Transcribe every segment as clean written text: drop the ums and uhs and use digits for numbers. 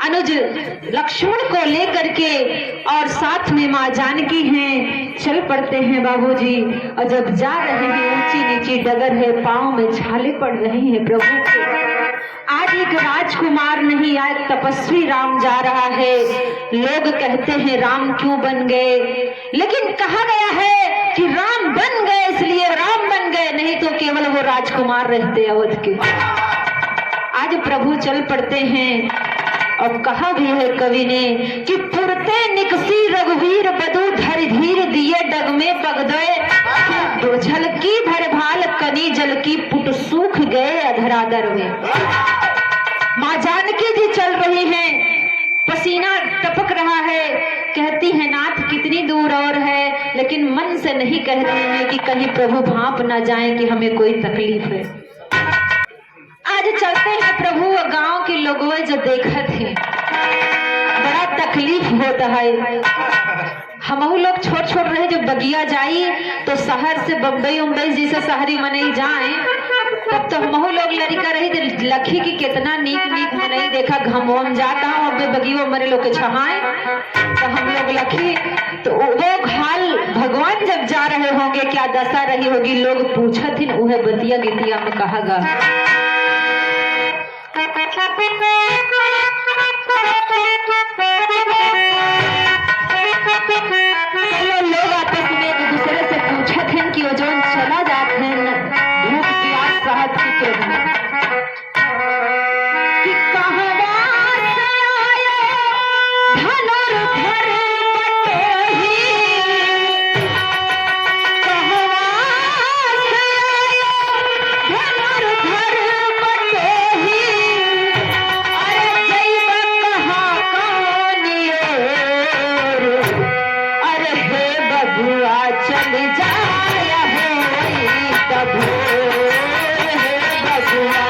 अनुज लक्ष्मण को लेकर के और साथ में माँ जानकी हैं, चल पड़ते हैं बाबूजी। और जब जा रहे हैं ऊंची नीची डगर है, पांव में छाले पड़ रही हैं प्रभु के। आज एक राजकुमार नहीं, आज तपस्वी राम जा रहा है। लोग कहते हैं राम क्यों बन गए, लेकिन कहा गया है कि राम बन गए इसलिए राम बन गए, नहीं तो केवल वो राजकुमार रहते अवध के। आज प्रभु चल पड़ते हैं और कहा भी है कवि ने कि पुरते निकसी रघुवीर बधु धर धीर दिए डग में पग दे, झलकी भर भाल कनी जल की पुट सूख गए अधराधर में। माँ जानकी जी चल रही हैं, पसीना टपक रहा है, कहती है नाथ कितनी दूर और है, लेकिन मन से नहीं कह रही है कि कहीं प्रभु भांप ना जाए कि हमें कोई तकलीफ है। आज चलते हैं प्रभु, गांव के लोगों जो देखत हैं बड़ा तकलीफ होता है। हम लोग छोट छोट रहे जब बगिया जाई तो शहर से बम्बई उम्बई जैसे शहरी मनई जाए, तब तो हम लोग लड़का रही तो लखी की कितना नीक नीक मनई देखा घमोम जाता हूँ अब बगियो मरे लोग के छहाए, तो हम लोग लखी तो वो घाल भगवान जब जा रहे होंगे क्या दशा रही होगी, लोग पूछत ही उहे बतिया गितिया में कहा गा। लोग आपस में एक दूसरे से पूछत हैं कि वो जो चला जाते हैं धूप प्यास राहत की प्रेरणा कि कहवा से आए धनुर्धर बटोही, कहवा से आए धनुर्धर बटोही, अरे जैब कहाँ कौनियों, अरे हे बबुआ चल जाया होई तब, हे बबुआ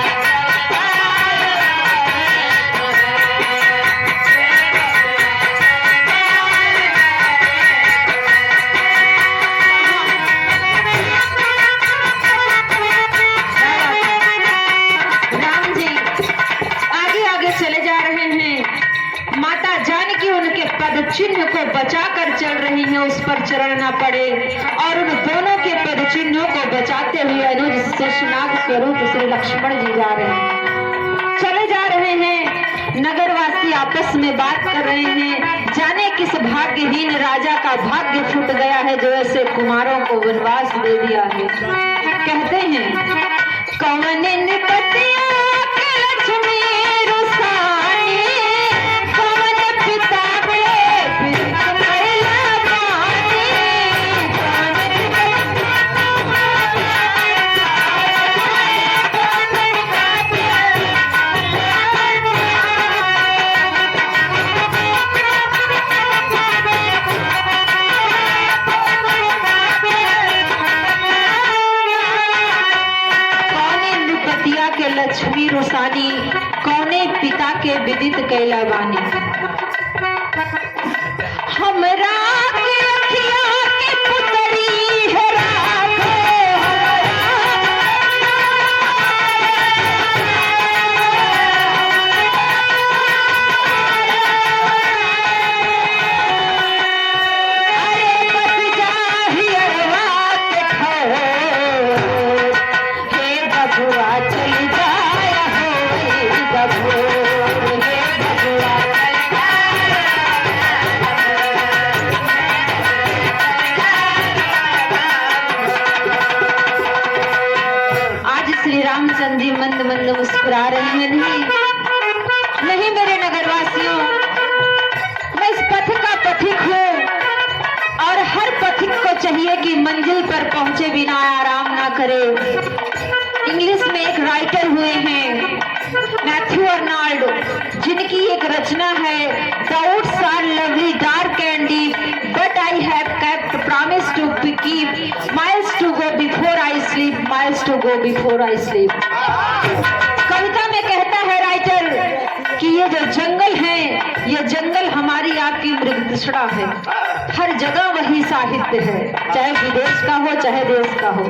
राम जी आगे आगे चले जा रहे हैं। माता जानकी उनके पद चिन्ह को बचा कर चल रही हैं, उस पर चरण न पड़े, और उन दोनों के पद चिन्हों को बचाते हुए अनुज शेषनाग स्वरूप श्री लक्ष्मण जी जा रहे हैं। चले जा रहे हैं, नगरवासी आपस में बात कर रहे हैं, जाने किस भाग्यहीन राजा का भाग्य फूट गया है जो ऐसे कुमारों को वनवास दे दिया है। कहते हैं कौन निपतिया के लक्ष्मी रुसानी, कौन पिता के पिता पानी, कौने निपतिया के लक्ष्मी रुसानी, कौने पिता के विदित कैलावानी। हमरा के अखिया के पुतरी है राघो, अरे बस जाहि अरवा के ठोर, हे बबुआ चल जाया होई बबुआ, हे बबुआ आज श्री रामचंद्र जी मंद मंद मुस्कुरा रहे हैं। नहीं मेरे नगरवासियों, मैं इस पथ का पथिक हूँ और हर पथिक को चाहिए कि मंजिल पर पहुंचे बिना आराम ना करे। इंग्लिश में एक राइटर हुए हैं मैथ्यू अर्नाल्ड, जिनकी एक रचना है the woods are lovely dark and deep but I have kept promise to keep miles to go before I sleep, miles to go before I sleep. कविता में कहता है राइटर कि ये जो जंगल है, ये जंगल हमारी आपकी मृगतृष्णा है। हर जगह वही साहित्य है, चाहे विदेश का हो चाहे देश का हो।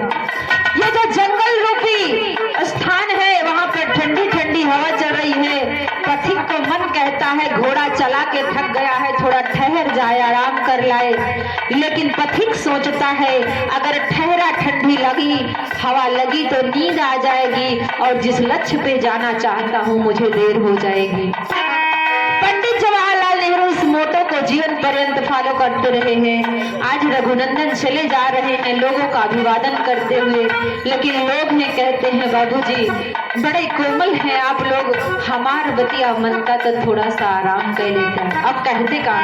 ये जो जंगल रूपी स्थान है वहां पर ठंडी ठंडी हवा चल रही है। पथिक को मन कहता है घोड़ा चला के थक गया है, थोड़ा ठहर जाए, आराम कर लाए। लेकिन पथिक सोचता है अगर ठहरा, ठंडी लगी, हवा लगी तो नींद आ जाएगी और जिस लक्ष्य पे जाना चाहता हूँ मुझे देर हो जाएगी। पंडित जवाहरलाल नेहरू इस मोटो को जीवन पर्यंत फॉलो करते रहे हैं। आज रघुनंदन चले जा रहे हैं लोगों का अभिवादन करते हुए, लेकिन लोग हैं कहते हैं बाबूजी बड़े कोमल हैं आप लोग, हमार बतिया मनता तो थोड़ा सा आराम कर लेते हैं। अब कहते का